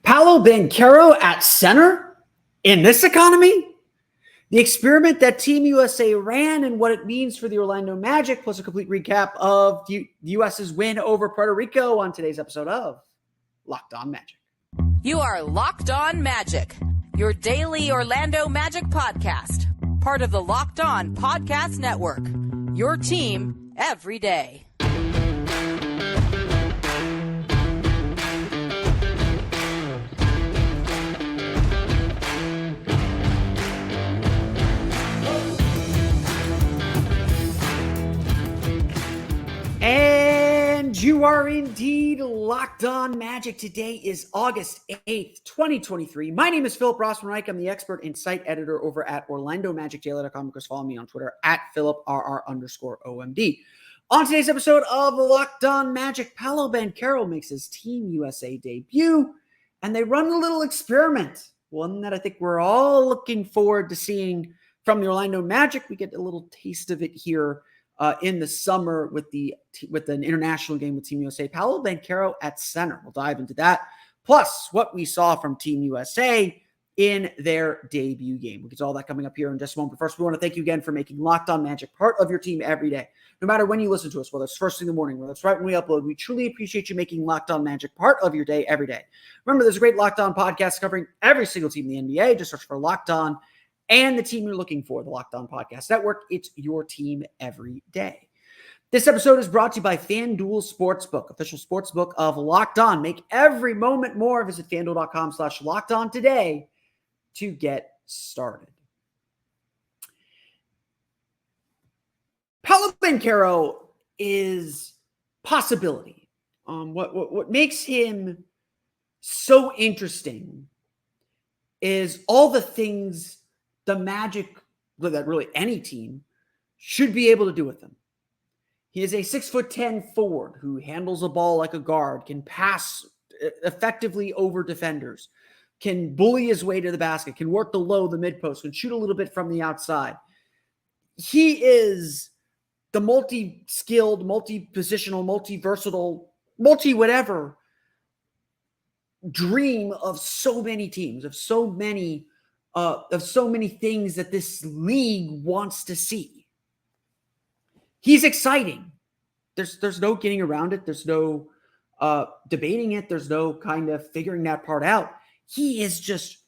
Paolo Banchero at center in this economy? The experiment that Team USA ran and what it means for the Orlando Magic, plus a complete recap of the US's win over Puerto Rico on today's episode of Locked On Magic. You are Locked On Magic, your daily Orlando Magic podcast, part of the Locked On Podcast Network, your team every day. And you are indeed Locked On Magic. Today is August 8th, 2023. My name is Philip Rossman-Reich. I'm the expert and site editor over at OrlandoMagicDaily.com. Of course, follow me on Twitter at PhilipRR_OMD. On today's episode of Locked On Magic, Paolo Banchero makes his Team USA debut, and they run a little experiment, one that I think we're all looking forward to seeing from the Orlando Magic. We get a little taste of it here in the summer with an international game with Team USA. Paolo Banchero at center. We'll dive into that. Plus, what we saw from Team USA in their debut game. We'll get to all that coming up here in just a moment. But first, we want to thank you again for making Locked On Magic part of your team every day. No matter when you listen to us, whether it's first thing in the morning, whether it's right when we upload, we truly appreciate you making Locked On Magic part of your day every day. Remember, there's a great Locked On podcast covering every single team in the NBA. Just search for Locked On and the team you're looking for, the Locked On Podcast Network. It's your team every day. This episode is brought to you by FanDuel Sportsbook, official sportsbook of Locked On. Make every moment more. Visit FanDuel.com/LockedOn today to get started. Paolo Banchero is possibility. What makes him so interesting is all the things the Magic, that really any team, should be able to do with him. He is a 6'10" forward who handles the ball like a guard, can pass effectively over defenders, can bully his way to the basket, can work the low, the mid post, can shoot a little bit from the outside. He is the multi-skilled, multi-positional, multi-versatile, multi-whatever dream of so many teams, of so many things that this league wants to see. He's exciting. There's no getting around it. There's no debating it. There's no kind of figuring that part out. He is just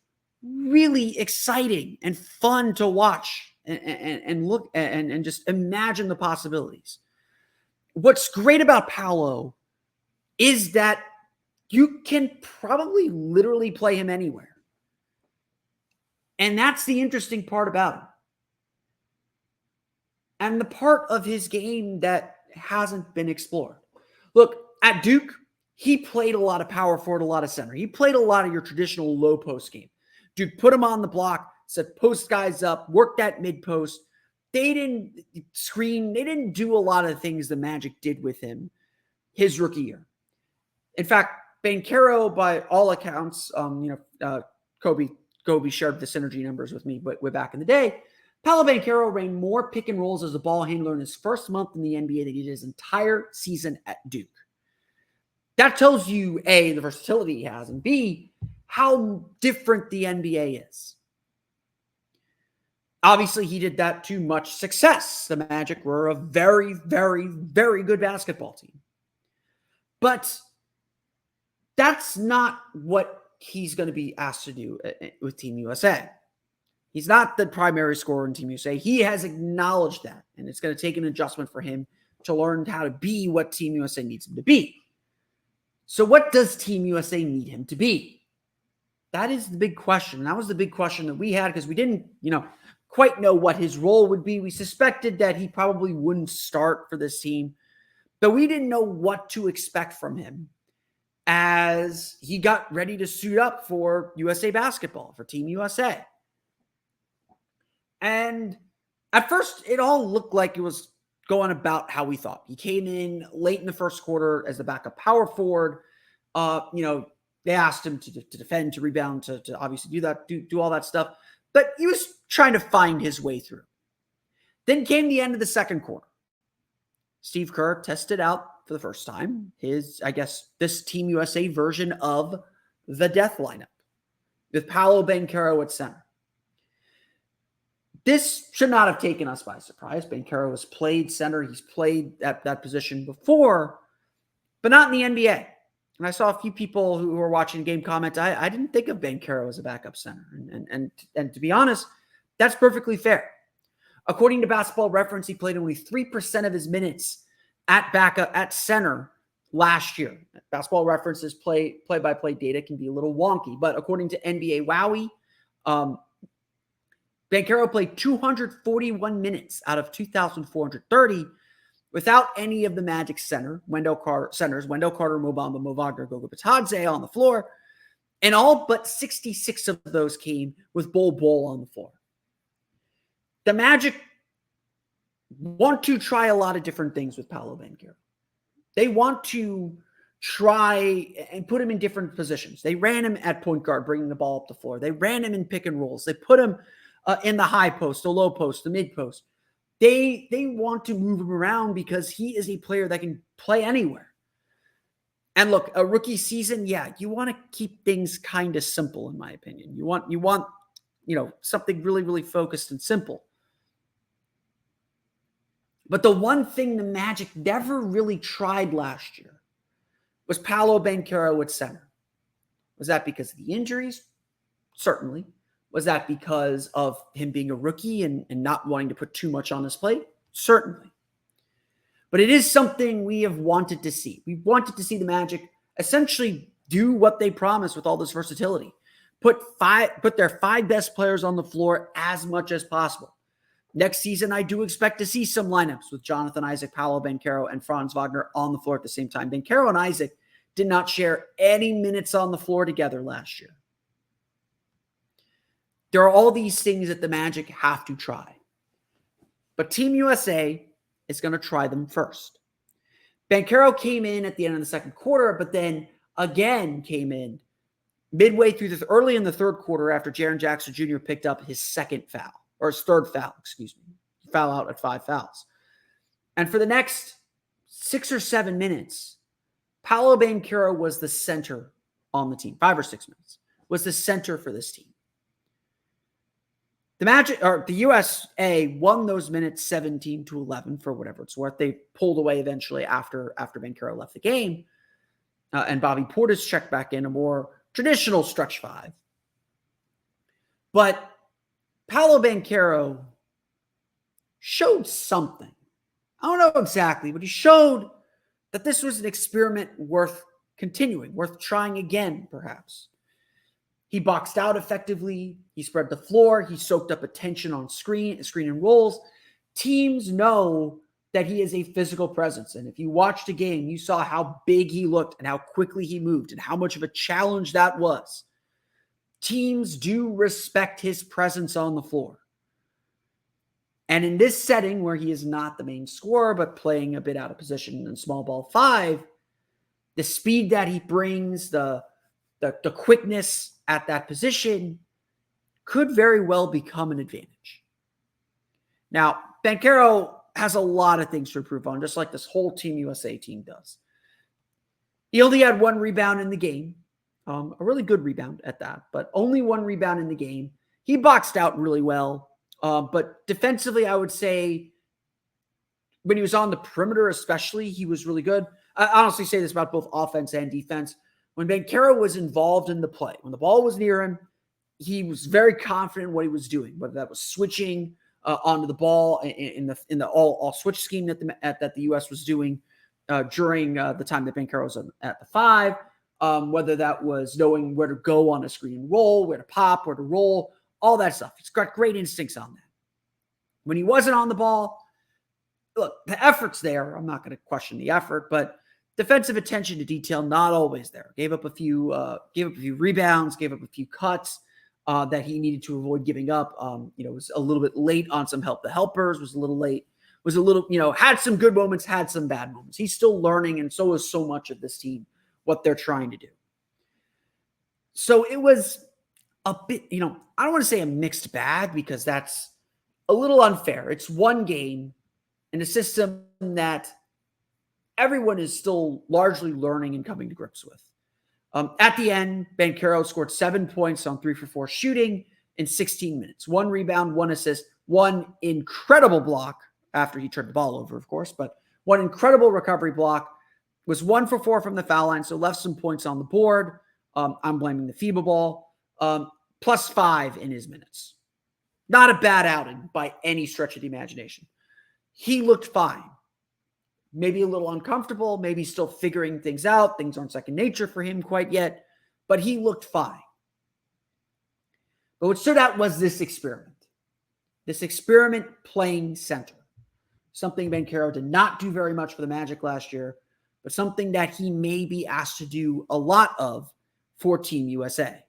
really exciting and fun to watch and look and just imagine the possibilities. What's great about Paolo is that you can probably literally play him anywhere. And that's the interesting part about him. And the part of his game that hasn't been explored. Look, at Duke, he played a lot of power forward, a lot of center. He played a lot of your traditional low post game. Duke put him on the block, said post guys up, work that mid post. They didn't screen. They didn't do a lot of the things the Magic did with him his rookie year. In fact, Banchero, by all accounts, Kobe shared the synergy numbers with me way back in the day. Paolo Banchero ran more pick and rolls as a ball handler in his first month in the NBA than he did his entire season at Duke. That tells you, A, the versatility he has, and B, how different the NBA is. Obviously, he did that to much success. The Magic were a very, very, very good basketball team. But that's not what he's going to be asked to do with Team USA. He's not the primary scorer in Team USA. He has acknowledged that, and it's going to take an adjustment for him to learn how to be what Team USA needs him to be. So what does Team USA need him to be? That is the big question. And that was the big question that we had because we didn't, quite know what his role would be. We suspected that he probably wouldn't start for this team, but we didn't know what to expect from him as he got ready to suit up for USA basketball, for Team USA. And at first, it all looked like it was going about how we thought. He came in late in the first quarter as the backup power forward. They asked him to defend, to rebound, to obviously do that, do all that stuff. But he was trying to find his way through. Then came the end of the second quarter. Steve Kerr tested out for the first time this Team USA version of the death lineup with Paolo Banchero at center. This should not have taken us by surprise. Banchero has played center. He's played at that position before, but not in the NBA. And I saw a few people who were watching the game comment, I didn't think of Banchero as a backup center. And to be honest, that's perfectly fair. According to Basketball Reference, he played only 3% of his minutes at backup at center last year. Basketball Reference's play-by-play data can be a little wonky, but according to NBA Wowie, Banchero played 241 minutes out of 2,430 without any of the Magic Wendell Carter, Mo Bamba, Mo Wagner, Goga Bitadze on the floor, and all but 66 of those came with Bol on the floor. The Magic want to try a lot of different things with Paolo Banchero. They want to try and put him in different positions. They ran him at point guard, bringing the ball up the floor. They ran him in pick and rolls. They put him in the high post, the low post, the mid post. They want to move him around because he is a player that can play anywhere. And look, a rookie season, yeah, you want to keep things kind of simple, in my opinion. You want something really, really focused and simple. But the one thing the Magic never really tried last year was Paolo Banchero at center. Was that because of the injuries? Certainly. Was that because of him being a rookie and not wanting to put too much on his plate? Certainly. But it is something we have wanted to see. We wanted to see the Magic essentially do what they promised with all this versatility. Put their 5 best players on the floor as much as possible. Next season, I do expect to see some lineups with Jonathan Isaac, Paolo Banchero, and Franz Wagner on the floor at the same time. Banchero and Isaac did not share any minutes on the floor together last year. There are all these things that the Magic have to try. But Team USA is going to try them first. Banchero came in at the end of the second quarter, but then again came in midway through early in the third quarter after Jaren Jackson Jr. picked up his third foul, foul out at 5 fouls. And for the next 6 or 7 minutes, Paolo Banchero was the center on the team. 5 or 6 minutes was the center for this team. The USA won those minutes 17-11 for whatever it's worth. They pulled away eventually after Banchero left the game. And Bobby Portis checked back in, a more traditional stretch 5. But Paolo Banchero showed something. I don't know exactly, but he showed that this was an experiment worth continuing, worth trying again, perhaps. He boxed out effectively. He spread the floor. He soaked up attention on screen and rolls. Teams know that he is a physical presence. And if you watched a game, you saw how big he looked and how quickly he moved and how much of a challenge that was. Teams do respect his presence on the floor. And in this setting where he is not the main scorer, but playing a bit out of position in small ball 5, the speed that he brings, the quickness at that position could very well become an advantage. Now, Banchero has a lot of things to improve on, just like this whole Team USA team does. He only had 1 rebound in the game, a really good rebound at that, but only 1 rebound in the game. He boxed out really well, but defensively, I would say when he was on the perimeter especially, he was really good. I honestly say this about both offense and defense. When Banchero was involved in the play, when the ball was near him, he was very confident in what he was doing, whether that was switching onto the ball in the all switch scheme that the U.S. was doing during the time that Banchero was at the 5, whether that was knowing where to go on a screen and roll, where to pop, where to roll, all that stuff. He's got great instincts on that. When he wasn't on the ball, look, the effort's there. I'm not going to question the effort, but defensive attention to detail, not always there. Gave up a few rebounds, gave up a few cuts that he needed to avoid giving up. Was a little bit late on some help. The helpers was a little late, had some good moments, had some bad moments. He's still learning, and so is so much of this team, what they're trying to do. So it was a bit, I don't want to say a mixed bag because that's a little unfair. It's one game in a system that everyone is still largely learning and coming to grips with. At the end, Banchero scored 7 points on 3 for 4 shooting in 16 minutes. 1 rebound, 1 assist, 1 incredible block after he turned the ball over, of course, but 1 incredible recovery block. Was 1 for 4 from the foul line, so left some points on the board. I'm blaming the FIBA ball. Plus 5 in his minutes. Not a bad outing by any stretch of the imagination. He looked fine. Maybe a little uncomfortable, maybe still figuring things out. Things aren't second nature for him quite yet, but he looked fine. But what stood out was this experiment. This experiment playing center. Something Banchero did not do very much for the Magic last year, but something that he may be asked to do a lot of for Team USA.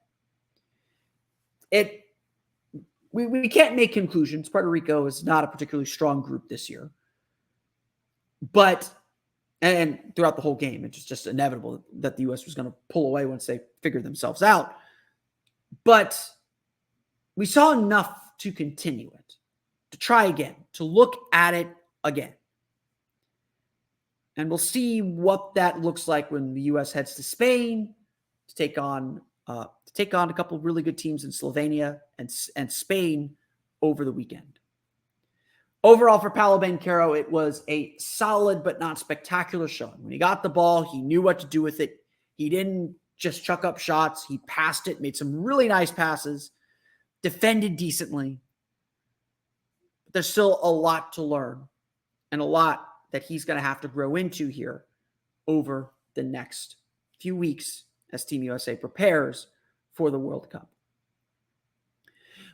We can't make conclusions. Puerto Rico is not a particularly strong group this year. But, and throughout the whole game, it's just inevitable that the U.S. was going to pull away once they figured themselves out. But we saw enough to continue it, to try again, to look at it again. And we'll see what that looks like when the U.S. heads to Spain to take on a couple of really good teams in Slovenia and Spain over the weekend. Overall, for Paolo Banchero, it was a solid but not spectacular showing. When he got the ball, he knew what to do with it. He didn't just chuck up shots. He passed it, made some really nice passes, defended decently. But there's still a lot to learn and a lot that he's going to have to grow into here over the next few weeks as Team USA prepares for the World Cup.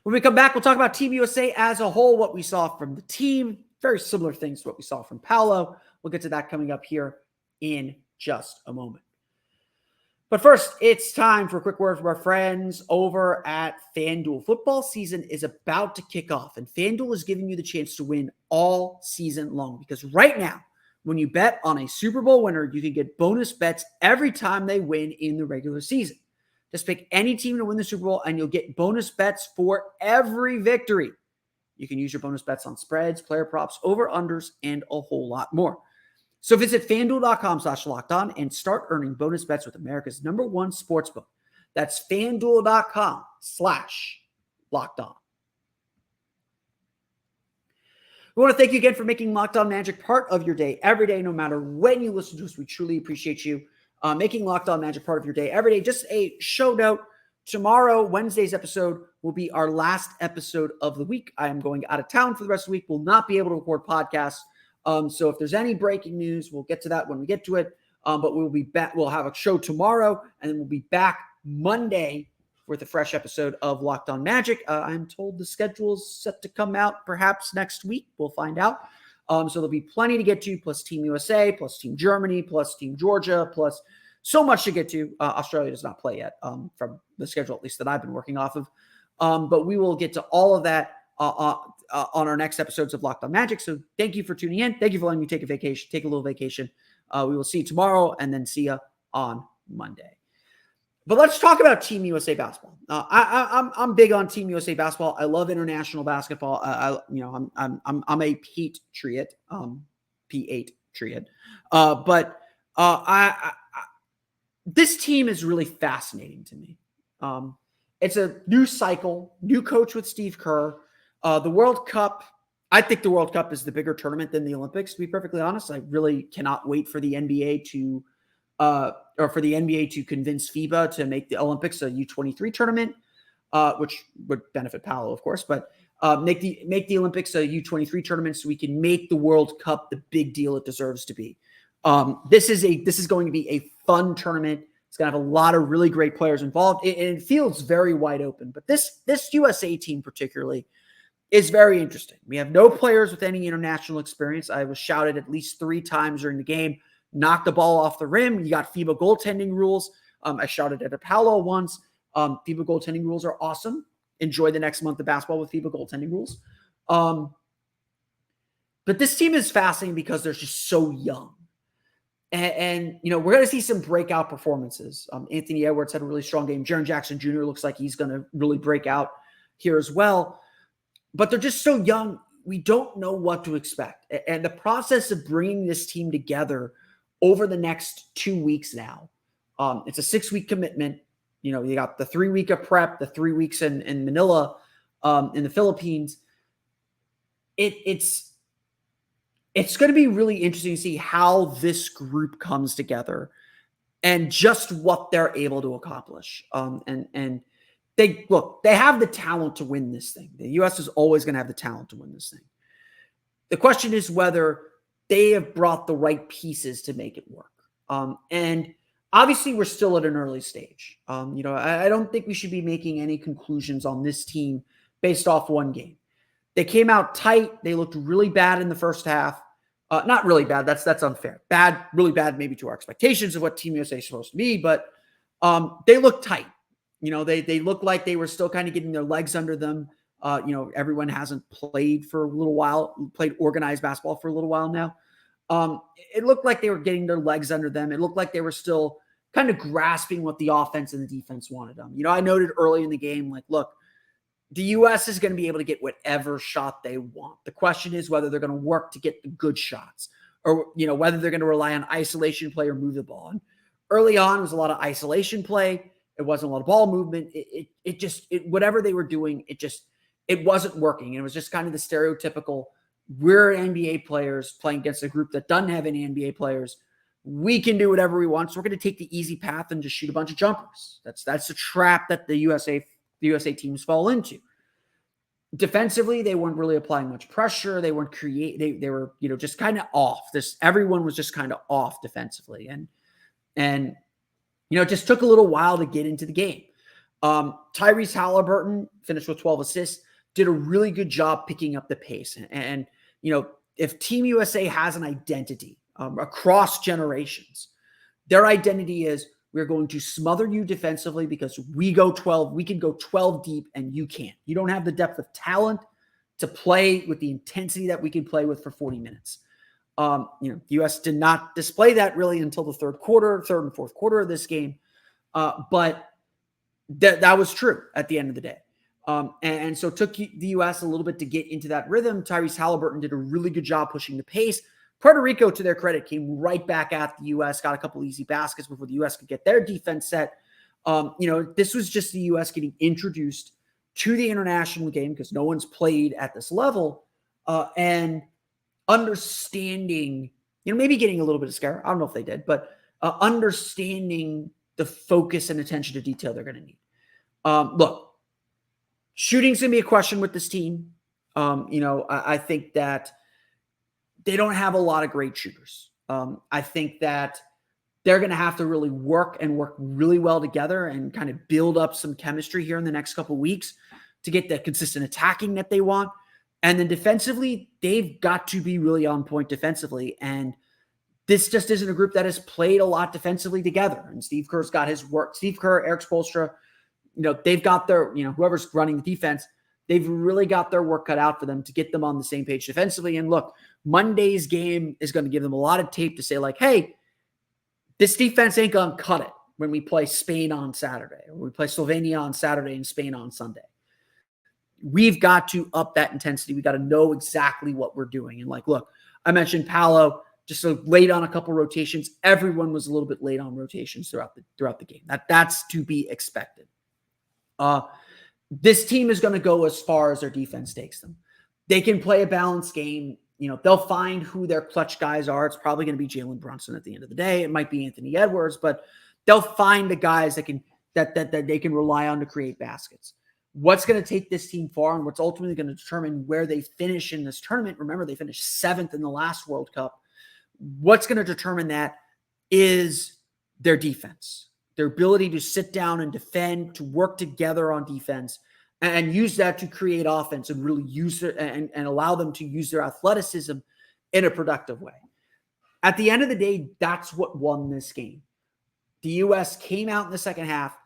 When we come back, we'll talk about Team USA as a whole, what we saw from the team. Very similar things to what we saw from Paolo. We'll get to that coming up here in just a moment. But first, it's time for a quick word from our friends over at FanDuel. Football season is about to kick off, and FanDuel is giving you the chance to win all season long. Because right now, when you bet on a Super Bowl winner, you can get bonus bets every time they win in the regular season. Just pick any team to win the Super Bowl, and you'll get bonus bets for every victory. You can use your bonus bets on spreads, player props, over-unders, and a whole lot more. So visit FanDuel.com/lockedon and start earning bonus bets with America's #1 sportsbook. That's FanDuel.com/lockedon. We want to thank you again for making Locked On Magic part of your day every day, no matter when you listen to us. We truly appreciate you making Locked On Magic part of your day every day. Just a show note, tomorrow, Wednesday's episode, will be our last episode of the week. I am going out of town for the rest of the week. We'll not be able to record podcasts. So if there's any breaking news, we'll get to that when we get to it. But we'll be back. We'll have a show tomorrow, and then we'll be back Monday with a fresh episode of Locked On Magic. I'm told the schedule is set to come out perhaps next week. We'll find out. So there'll be plenty to get to, plus Team USA, plus Team Germany, plus Team Georgia, plus so much to get to. Australia does not play yet from the schedule, at least that I've been working off of. But we will get to all of that on our next episodes of Locked On Magic. So thank you for tuning in. Thank you for letting me take a little vacation. We will see you tomorrow and then see you on Monday. But let's talk about Team USA basketball. I'm big on Team USA basketball. I love international basketball. I'm a patriot, P8 but this team is really fascinating to me. It's a new cycle, new coach with Steve Kerr. The World Cup, I think the World Cup is the bigger tournament than the Olympics, to be perfectly honest. I really cannot wait for the NBA to convince FIBA to make the Olympics a U23 tournament, which would benefit Paolo, of course, but make the Olympics a U23 tournament so we can make the World Cup the big deal it deserves to be. This is going to be a fun tournament. It's going to have a lot of really great players involved. It feels very wide open, but this USA team particularly is very interesting. We have no players with any international experience. I was shouted at least 3 times during the game, knock the ball off the rim. You got FIBA goaltending rules. I shouted at Paolo once. FIBA goaltending rules are awesome. Enjoy the next month of basketball with FIBA goaltending rules. But this team is fascinating because they're just so young. And we're going to see some breakout performances. Anthony Edwards had a really strong game. Jaren Jackson Jr. looks like he's going to really break out here as well. But they're just so young. We don't know what to expect. And the process of bringing this team together over the next 2 weeks now It's a 6-week commitment. You know, you got the 3 week of prep, the 3 weeks in Manila, in the Philippines. It's going to be really interesting to see how this group comes together and just what they're able to accomplish. And they have the talent to win this thing. The U.S. is always going to have the talent to win this thing. The question is whether they have brought the right pieces to make it work. And obviously, we're still at an early stage. I don't think we should be making any conclusions on this team based off one game. They came out tight. They looked really bad in the first half. Not really bad. That's unfair. Bad, really bad, maybe to our expectations of what Team USA is supposed to be. But they looked tight. They looked like they were still kind of getting their legs under them. Everyone hasn't played for a little while, played organized basketball for a little while now. It looked like they were getting their legs under them. It looked like they were still kind of grasping what the offense and the defense wanted them. I noted early in the game, like, look, the U.S. is going to be able to get whatever shot they want. The question is whether they're going to work to get the good shots or, whether they're going to rely on isolation play or move the ball. And early on, it was a lot of isolation play. It wasn't a lot of ball movement. Whatever they were doing, it wasn't working. And it was just kind of the stereotypical, we're NBA players playing against a group that doesn't have any NBA players. We can do whatever we want. So we're going to take the easy path and just shoot a bunch of jumpers. That's the trap that the USA teams fall into. Defensively, they weren't really applying much pressure. They weren't they were, just kind of off. Everyone was just kind of off defensively. And it just took a little while to get into the game. Tyrese Halliburton finished with 12 assists, did a really good job picking up the pace. And if Team USA has an identity across generations, their identity is, we're going to smother you defensively because we can go 12 deep and you can't. You don't have the depth of talent to play with the intensity that we can play with for 40 minutes. The U.S. did not display that really until the third and fourth quarter of this game. But that was true at the end of the day. And so it took the U.S. a little bit to get into that rhythm. Tyrese Halliburton did a really good job pushing the pace. Puerto Rico, to their credit, came right back at the U.S., got a couple easy baskets before the U.S. could get their defense set. This was just the U.S. getting introduced to the international game because no one's played at this level, and understanding, maybe getting a little bit of scare. I don't know if they did, but understanding the focus and attention to detail they're going to need. Look, shooting's going to be a question with this team. I think that they don't have a lot of great shooters. I think that they're going to have to really work really well together and kind of build up some chemistry here in the next couple of weeks to get the consistent attacking that they want. And then defensively, they've got to be really on point defensively. And this just isn't a group that has played a lot defensively together. And Steve Kerr's got his work. Steve Kerr, Eric Spoelstra, they've got their, whoever's running the defense, they've really got their work cut out for them to get them on the same page defensively. And look, Monday's game is going to give them a lot of tape to say, like, hey, this defense ain't going to cut it when we play Spain on Saturday, or we play Slovenia on Saturday and Spain on Sunday. We've got to up that intensity. We got to know exactly what we're doing. And look, I mentioned Paolo just so late on a couple rotations. Everyone was a little bit late on rotations throughout the game. That's to be expected. This team is going to go as far as their defense takes them. They can play a balanced game. They'll find who their clutch guys are. It's probably going to be Jalen Brunson at the end of the day. It might be Anthony Edwards, but they'll find the guys that they can rely on to create baskets. What's going to take this team far and what's ultimately going to determine where they finish in this tournament? Remember, they finished 7th in the last World Cup. What's going to determine that is their defense, their ability to sit down and defend, to work together on defense, and use that to create offense and really use it and allow them to use their athleticism in a productive way. At the end of the day, that's what won this game. The U.S. came out in the second half,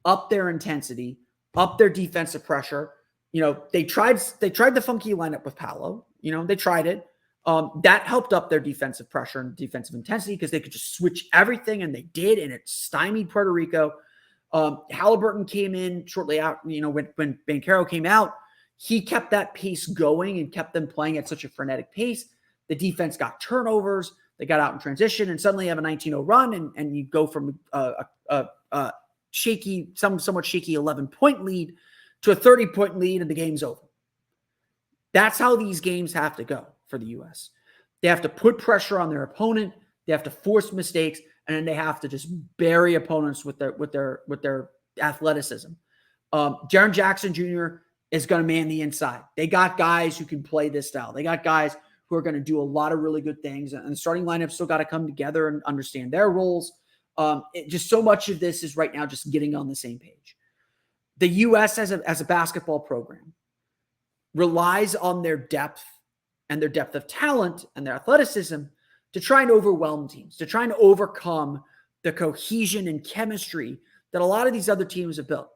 upped their intensity, upped their defensive pressure. They tried the funky lineup with Paolo. They tried it. That helped up their defensive pressure and defensive intensity because they could just switch everything, and they did, and it stymied Puerto Rico. Halliburton came in shortly out, when Banchero came out, he kept that pace going and kept them playing at such a frenetic pace. The defense got turnovers. They got out in transition and suddenly have a 19-0 run, and you go from a shaky, somewhat shaky 11-point lead to a 30-point lead, and the game's over. That's how these games have to go for the U.S. They have to put pressure on their opponent. They have to force mistakes, and then they have to just bury opponents with their athleticism. Jaren Jackson Jr. is going to man the inside. They got guys who can play this style. They got guys who are going to do a lot of really good things, and the starting lineup still got to come together and understand their roles. Just so much of this is right now just getting on the same page. The U.S. as a basketball program relies on their depth and their depth of talent and their athleticism to try and overwhelm teams, to try and overcome the cohesion and chemistry that a lot of these other teams have built.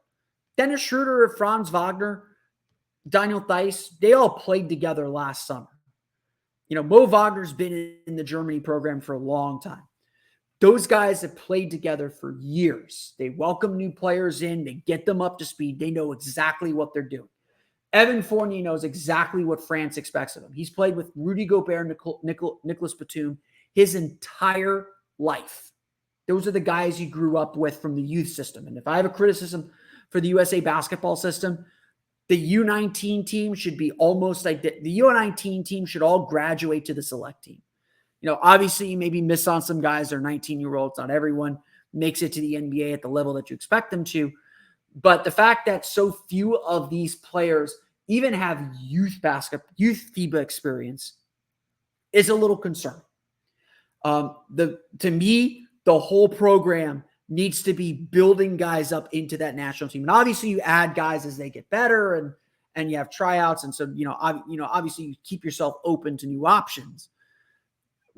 Dennis Schroeder, Franz Wagner, Daniel Theis, they all played together last summer. Mo Wagner's been in the Germany program for a long time. Those guys have played together for years. They welcome new players in. They get them up to speed. They know exactly what they're doing. Evan Fournier knows exactly what France expects of him. He's played with Rudy Gobert and Nicolas Batum his entire life. Those are the guys he grew up with from the youth system. And if I have a criticism for the USA basketball system, the U19 team should be almost like the U19 team should all graduate to the select team. Obviously you maybe miss on some guys. They're 19-year-olds. Not everyone makes it to the NBA at the level that you expect them to. But the fact that so few of these players even have youth FIBA experience is a little concerning. To me, the whole program needs to be building guys up into that national team. And obviously you add guys as they get better and you have tryouts. And so, obviously you keep yourself open to new options.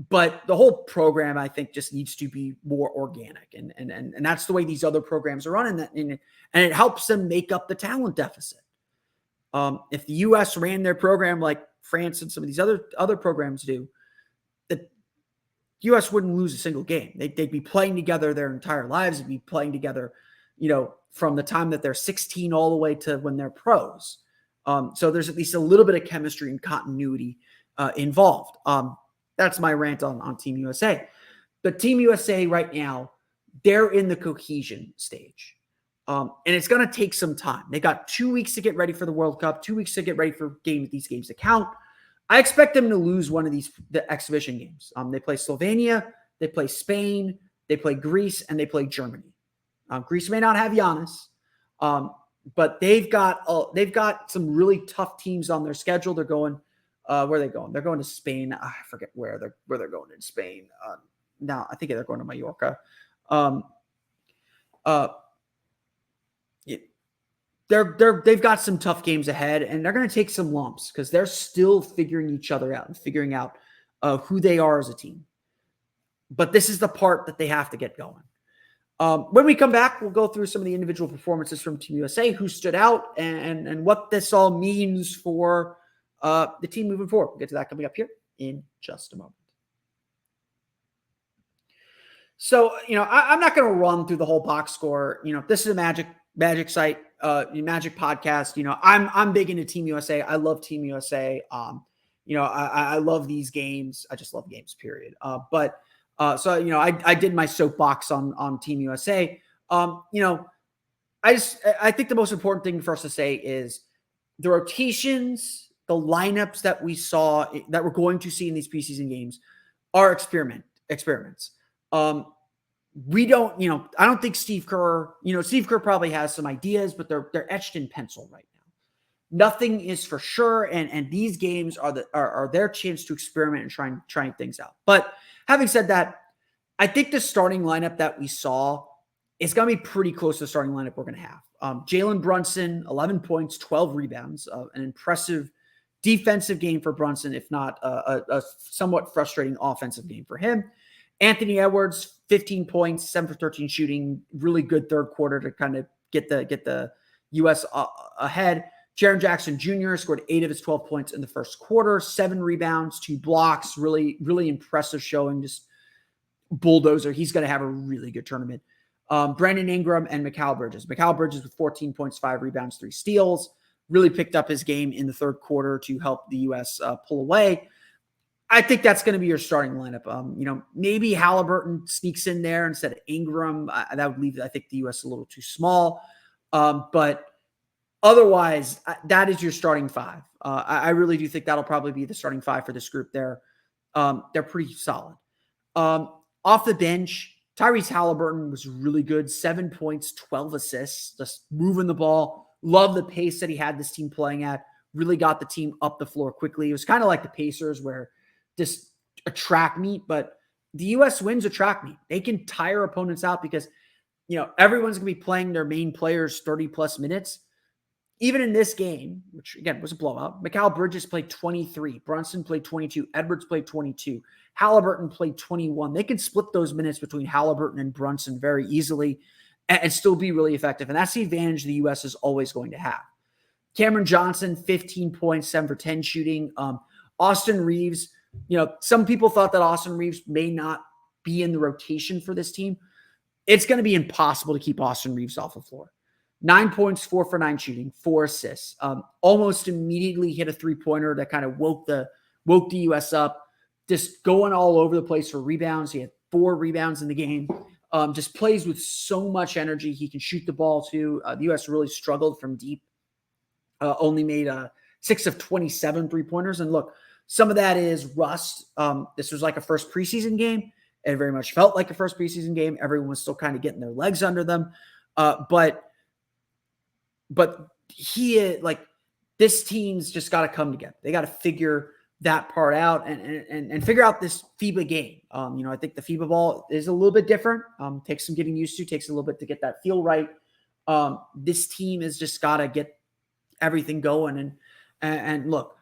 But the whole program, I think, just needs to be more organic. And that's the way these other programs are running. And it helps them make up the talent deficit. If the U.S. ran their program like France and some of these other programs do, the U.S. wouldn't lose a single game. They'd be playing together their entire lives. They'd be playing together, from the time that they're 16 all the way to when they're pros. So there's at least a little bit of chemistry and continuity involved. That's my rant on Team USA. But Team USA right now, they're in the cohesion stage. And it's going to take some time. They got 2 weeks to get ready for the World Cup, 2 weeks to get ready for these games to count. I expect them to lose one of the exhibition games. They play Slovenia, they play Spain, they play Greece, and they play Germany. Greece may not have Giannis, but they've got some really tough teams on their schedule. They're going. Where are they going? They're going to Spain. I forget where they're going in Spain. Now I think they're going to Mallorca. They've got some tough games ahead, and they're going to take some lumps because they're still figuring each other out and figuring out who they are as a team. But this is the part that they have to get going. When we come back, we'll go through some of the individual performances from Team USA, who stood out, and what this all means for the team moving forward. We'll get to that coming up here in just a moment. So, I'm not going to run through the whole box score. This is a Magic site, Magic podcast. I'm big into Team USA. I love Team USA. I love these games. I just love games, period. I did my soapbox on Team USA. I think the most important thing for us to say is the rotations, the lineups that we saw, that we're going to see in these preseason games are experiments. We don't, I don't think Steve Kerr probably has some ideas, but they're etched in pencil right now. Nothing is for sure. And these games are their chance to experiment and trying things out. But having said that, I think the starting lineup that we saw is going to be pretty close to the starting lineup we're going to have. Jalen Brunson, 11 points, 12 rebounds, an impressive defensive game for Brunson, if not a somewhat frustrating offensive game for him. Anthony Edwards, 15 points, 7 for 13 shooting, really good third quarter to kind of get the U.S. ahead. Jaren Jackson Jr. scored 8 of his 12 points in the first quarter, 7 rebounds, 2 blocks, really, really impressive showing, just bulldozer. He's going to have a really good tournament. Brandon Ingram and Mikal Bridges. Mikal Bridges with 14 points, 5 rebounds, 3 steals. Really picked up his game in the third quarter to help the U.S. pull away. I think that's going to be your starting lineup. Maybe Halliburton sneaks in there instead of Ingram. That would leave, I think, the U.S. a little too small. But otherwise, that is your starting five. I really do think that'll probably be the starting five for this group. They're pretty solid. Off the bench, Tyrese Halliburton was really good. 7 points, 12 assists, just moving the ball. Love the pace that he had this team playing at. Really got the team up the floor quickly. It was kind of like the Pacers where just a track meet, but the U.S. wins a track meet. They can tire opponents out because, everyone's going to be playing their main players 30-plus minutes. Even in this game, which, again, was a blowout, Mikal Bridges played 23. Brunson played 22. Edwards played 22. Halliburton played 21. They can split those minutes between Halliburton and Brunson very easily and still be really effective. And that's the advantage the U.S. is always going to have. Cameron Johnson, 15 points, 7 for 10 shooting. Austin Reeves, some people thought that Austin Reeves may not be in the rotation for this team. It's going to be impossible to keep Austin Reeves off the floor. 9 points, 4 for 9 shooting, 4 assists. Almost immediately hit a three-pointer that kind of woke the U.S. up. Just going all over the place for rebounds. He had 4 rebounds in the game. Just plays with so much energy. He can shoot the ball too. The U.S. really struggled from deep. Only made 6 of 27 three-pointers. And look, some of that is rust. This was like a first preseason game. It very much felt like a first preseason game. Everyone was still kind of getting their legs under them. But this team's just got to come together. They got to figure that part out and figure out this FIBA game. I think the FIBA ball is a little bit different. Takes some getting used to, takes a little bit to get that feel right. This team has just got to get everything going. And look,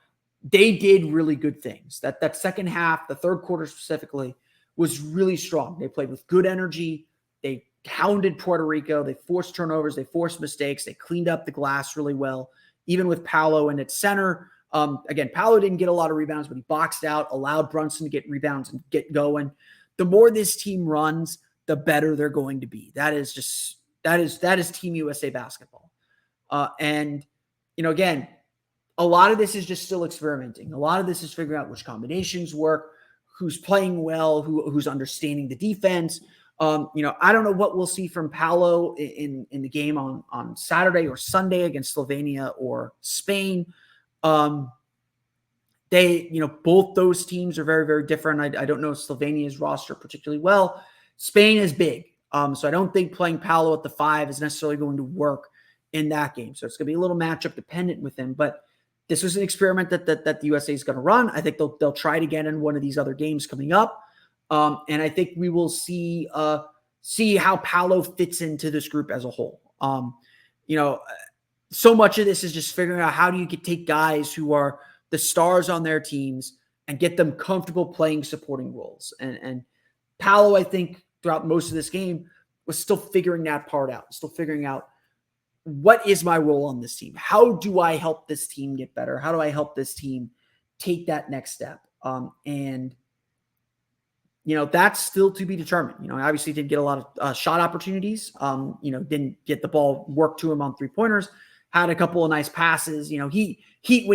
they did really good things. That second half, the third quarter specifically, was really strong. They played with good energy. They hounded Puerto Rico. They forced turnovers. They forced mistakes. They cleaned up the glass really well, even with Paolo in its center. Again, Paolo didn't get a lot of rebounds, but he boxed out, allowed Brunson to get rebounds and get going. The more this team runs, the better they're going to be. That is Team USA basketball. Again, a lot of this is just still experimenting. A lot of this is figuring out which combinations work, who's playing well, who's understanding the defense. I don't know what we'll see from Paolo in the game on Saturday or Sunday against Slovenia or Spain. Both those teams are very, very different. I don't know Slovenia's roster particularly well. Spain is big. So I don't think playing Paolo at the 5 is necessarily going to work in that game. So it's going to be a little matchup dependent with him, but this was an experiment that the USA is going to run. I think they'll try it again in one of these other games coming up. And I think we will see how Paolo fits into this group as a whole. So much of this is just figuring out how do you take guys who are the stars on their teams and get them comfortable playing supporting roles. And Paolo, I think, throughout most of this game was still figuring that part out, still figuring out what is my role on this team? How do I help this team get better? How do I help this team take that next step? That's still to be determined. Obviously didn't get a lot of shot opportunities. Didn't get the ball worked to him on 3-pointers. Had a couple of nice passes. When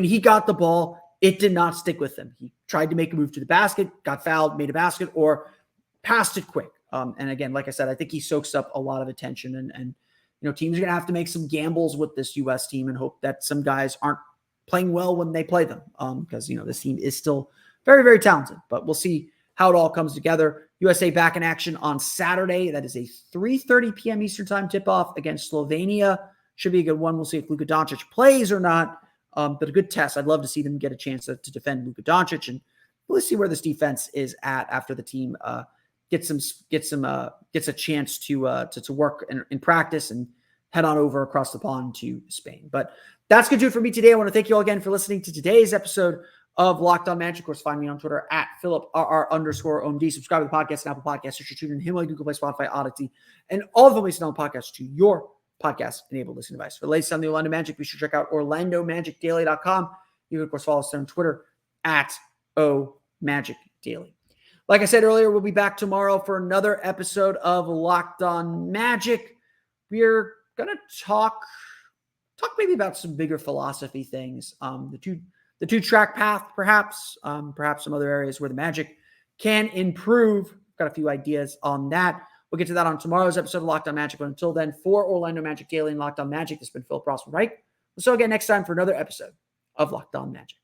he got the ball, it did not stick with him. He tried to make a move to the basket, got fouled, made a basket, or passed it quick. And again, like I said, I think he soaks up a lot of attention and teams are going to have to make some gambles with this U.S. team and hope that some guys aren't playing well when they play them because, this team is still very, very talented. But we'll see how it all comes together. USA back in action on Saturday. That is a 3:30 p.m. Eastern time tip-off against Slovenia. Should be a good one. We'll see if Luka Doncic plays or not, but a good test. I'd love to see them get a chance to defend Luka Doncic, and we'll see where this defense is at after the team gets a chance to work in practice and head on over across the pond to Spain. But that's going to do it for me today. I want to thank you all again for listening to today's episode of Locked On Magic. Of course, find me on Twitter at @PhilipRR_OMD. Subscribe to the podcast and Apple Podcasts. Search your Himalaya, Google Play, Spotify, Odyssey, and all of the ways to download podcasts to your podcast-enabled listening device. For the latest on the Orlando Magic, be sure to check out OrlandoMagicDaily.com. You can, of course, follow us on Twitter at OMagicDaily. Like I said earlier, we'll be back tomorrow for another episode of Locked On Magic. We're going to talk maybe about some bigger philosophy things. The the two-track path, perhaps some other areas where the Magic can improve. Got a few ideas on that. We'll get to that on tomorrow's episode of Locked On Magic. But until then, for Orlando Magic Daily and Locked On Magic, this has been Phil Rossman-Reich. We'll see you again next time for another episode of Locked On Magic.